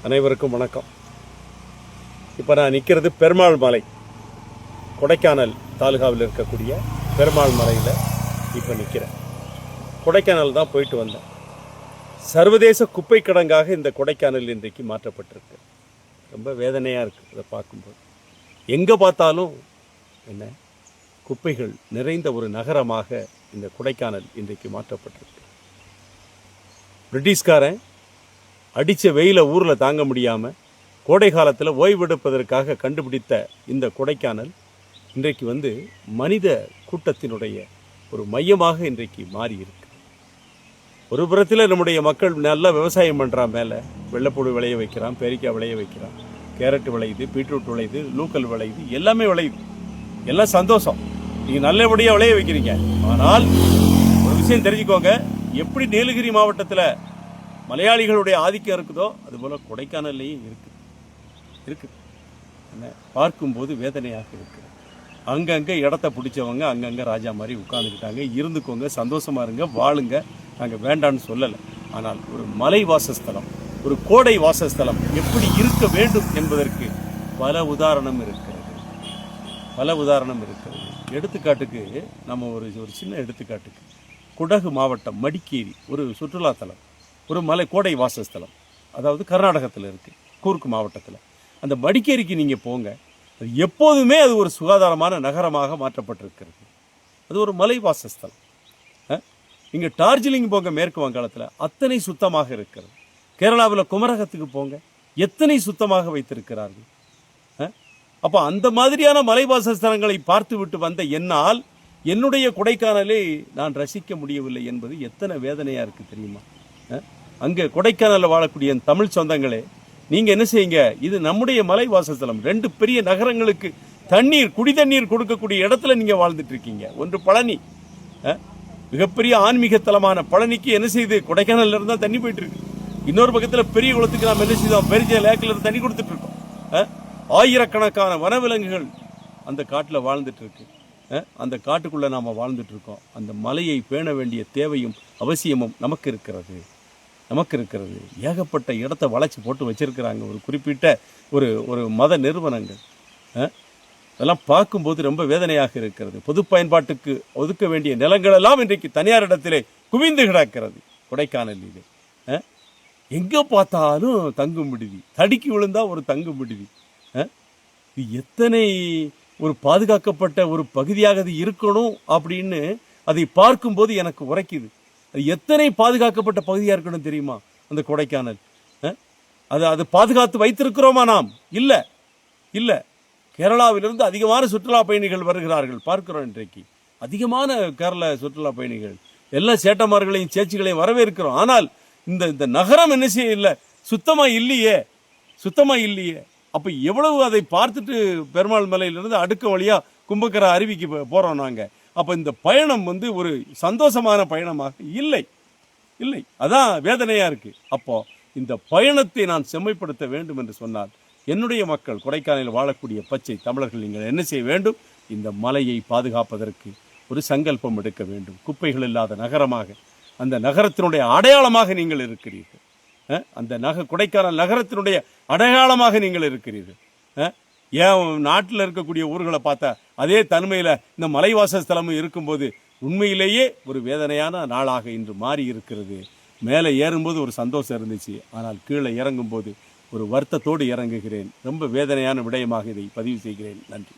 அனைவருக்கும் வணக்கம். இப்போ நான் நிற்கிறது பெருமாள் மலை, கொடைக்கானல் தாலுகாவில் இருக்கக்கூடிய பெருமாள் மலையில் இப்போ நிற்கிறேன். கொடைக்கானல் தான் போயிட்டு வந்தேன். சர்வதேச குப்பை கிடங்காக இந்த கொடைக்கானல் இன்றைக்கு மாற்றப்பட்டிருக்கு. ரொம்ப வேதனையாக இருக்குது இதை பார்க்கும்போது. எங்கே பார்த்தாலும் என்ன குப்பைகள் நிறைந்த ஒரு நகரமாக இந்த கொடைக்கானல் இன்றைக்கு மாற்றப்பட்டிருக்கு. பிரிட்டிஷ்காரன் அடித்த வெயில ஊரில் தாங்க முடியாமல் கோடை காலத்தில் ஓய்வெடுப்பதற்காக கண்டுபிடித்த இந்த கொடைக்கானல் இன்றைக்கு மனித கூட்டத்தினுடைய ஒரு மையமாக இன்றைக்கு மாறி இருக்கு. ஒரு புறத்தில் நம்முடைய மக்கள் நல்லா விவசாயம் பண்ணுறான், மேலே வெள்ளைப்பூடு விளைய வைக்கிறான், பேரிக்காய் விளைய வைக்கிறான், கேரட் விளையுது, பீட்ரூட் விளையுது, லூக்கல் விளையுது, எல்லாமே விளையுது, எல்லாம் சந்தோஷம். நீங்கள் நல்லபடியாக விளைய வைக்கிறீங்க. ஆனால் ஒரு விஷயம் தெரிஞ்சுக்கோங்க, எப்படி நீலகிரி மாவட்டத்தில் மலையாளிகளுடைய ஆதிக்கம் இருக்குதோ அதுபோல் கொடைக்கானல்லையும் இருக்குது. என்ன பார்க்கும்போது வேதனையாக இருக்குது. அங்கங்கே இடத்த பிடிச்சவங்க அங்கங்கே ராஜா மாதிரி உட்காந்துக்கிட்டாங்க. இருந்துக்கோங்க, சந்தோஷமாக இருங்க, வாழுங்க, நாங்கள் வேண்டான்னு சொல்லலை. ஆனால் ஒரு மலை வாசஸ்தலம், ஒரு கோடை வாசஸ்தலம் எப்படி இருக்க வேண்டும் என்பதற்கு பல உதாரணம் இருக்கிறது. எடுத்துக்காட்டுக்கு நம்ம ஒரு சின்ன எடுத்துக்காட்டுக்கு குடகு மாவட்டம் மடிக்கேரி ஒரு சுற்றுலாத்தலம், ஒரு மலை கோடை வாசஸ்தலம், அதாவது கர்நாடகத்தில் இருக்குது, கூர்க் மாவட்டத்தில். அந்த மடிக்கேரிக்கு நீங்கள் போங்க, அது எப்போதுமே அது ஒரு சுகாதாரமான நகரமாக மாற்றப்பட்டிருக்கிறது. அது ஒரு மலை வாசஸ்தலம். நீங்கள் டார்ஜிலிங் போங்க, மேற்கு வங்காளத்தில், அத்தனை சுத்தமாக இருக்கிறது. கேரளாவில் குமரகத்துக்கு போங்க, எத்தனை சுத்தமாக வைத்திருக்கிறார்கள். அப்போ அந்த மாதிரியான மலைவாசஸ்தலங்களை பார்த்து விட்டு வந்த என்னால் என்னுடைய கொடைக்கானலை நான் ரசிக்க முடியவில்லை என்பது எத்தனை வேதனையாக இருக்குது தெரியுமா? அங்கே கொடைக்கானலில் வாழக்கூடிய தமிழ் சொந்தங்களே, நீங்கள் என்ன செய்யுங்க, இது நம்முடைய மலை வாசஸ்தலம். 2 பெரிய நகரங்களுக்கு குடி தண்ணீர் கொடுக்கக்கூடிய இடத்துல நீங்கள் வாழ்ந்துட்டு இருக்கீங்க. ஒன்று பழனி, மிகப்பெரிய ஆன்மீக தலமான பழனிக்கு என்ன செய்யுது, கொடைக்கானல்ல இருந்தால் தண்ணி போயிட்டு இருக்கு. இன்னொரு பக்கத்தில் பெரிய குளத்துக்கு நாம் என்ன செய்தோம், பெரிய லேக்கில் இருந்து தண்ணி கொடுத்துட்டு இருக்கோம். ஆயிரக்கணக்கான வனவிலங்குகள் அந்த காட்டில் வாழ்ந்துட்டு இருக்கு. அந்த காட்டுக்குள்ளே நாம் வாழ்ந்துட்டு இருக்கோம். அந்த மலையை பேண வேண்டிய தேவையும் அவசியமும் நமக்கு இருக்கிறது. ஏகப்பட்ட இடத்தை வளைச்சி போட்டு வச்சிருக்கிறாங்க ஒரு குறிப்பிட்ட ஒரு மத நிறுவனங்கள். அதெல்லாம் பார்க்கும்போது ரொம்ப வேதனையாக இருக்கிறது. பொது பயன்பாட்டுக்கு ஒதுக்க வேண்டிய நிலங்கள் எல்லாம் இன்றைக்கு தனியார் இடத்திலே குவிந்து கிடக்கிறது. கொடைக்கானலில் எங்கே பார்த்தாலும் தங்கும் விடுதி, தடுக்கி விழுந்தா ஒரு தங்கும் விடுதி. எத்தனை ஒரு பாதுகாக்கப்பட்ட ஒரு பகுதியாக அது இருக்கணும் அப்படின்னு அதை பார்க்கும்போது எனக்கு உரைக்குது. அது எத்தனை பாதுகாக்கப்பட்ட பகுதியாக இருக்கணும் தெரியுமா அந்த கொடைக்கானல்? அது பாதுகாத்து வைத்திருக்கிறோமா நாம்? இல்லை. கேரளாவிலிருந்து அதிகமான சுற்றுலா பயணிகள் வருகிறார்கள், பார்க்கிறோம். இன்றைக்கு அதிகமான கேரள சுற்றுலா பயணிகள், எல்லா சேட்டமார்களையும் சேச்சிகளையும் வரவேற்கிறோம். ஆனால் இந்த நகரம் என்ன செய்ய இல்லை, சுத்தமாக இல்லையே. அப்போ எவ்வளவு அதை பார்த்துட்டு பெருமாள் மலையிலிருந்து அடுக்க வழியாக கும்பக்கரை அருவிக்கு போகிறோம் நாங்கள். அப்போ இந்த பயணம் ஒரு சந்தோஷமான பயணமாக இல்லை. அதான் வேதனையாக இருக்குது. அப்போ இந்த பயணத்தை நான் செம்மைப்படுத்த வேண்டும் என்று சொன்னால் என்னுடைய மக்கள், கொடைக்கானலில் வாழக்கூடிய பச்சை தமிழர்கள், நீங்கள் என்ன செய்ய வேண்டும், இந்த மலையை பாதுகாப்பதற்கு ஒரு சங்கல்பம் எடுக்க வேண்டும். குப்பைகள் இல்லாத நகரமாக, அந்த நகரத்தினுடைய அடையாளமாக நீங்கள் இருக்கிறீர்கள். அந்த கொடைக்கானல் நகரத்தினுடைய அடையாளமாக நீங்கள் இருக்கிறீர்கள். ஏன் நாட்டில் இருக்கக்கூடிய ஊர்களை பார்த்தா அதே தனிமையில் இந்த மலைவாசஸ்தலமும் இருக்கும்போது உண்மையிலேயே ஒரு வேதனையான நாளாக இன்று மாறி இருக்கிறது. மேலே ஏறும்போது ஒரு சந்தோஷம் இருந்துச்சு, ஆனால் கீழே இறங்கும்போது ஒரு வருத்தத்தோடு இறங்குகிறேன். ரொம்ப வேதனையான விடயமாக இதை பதிவு செய்கிறேன். நன்றி.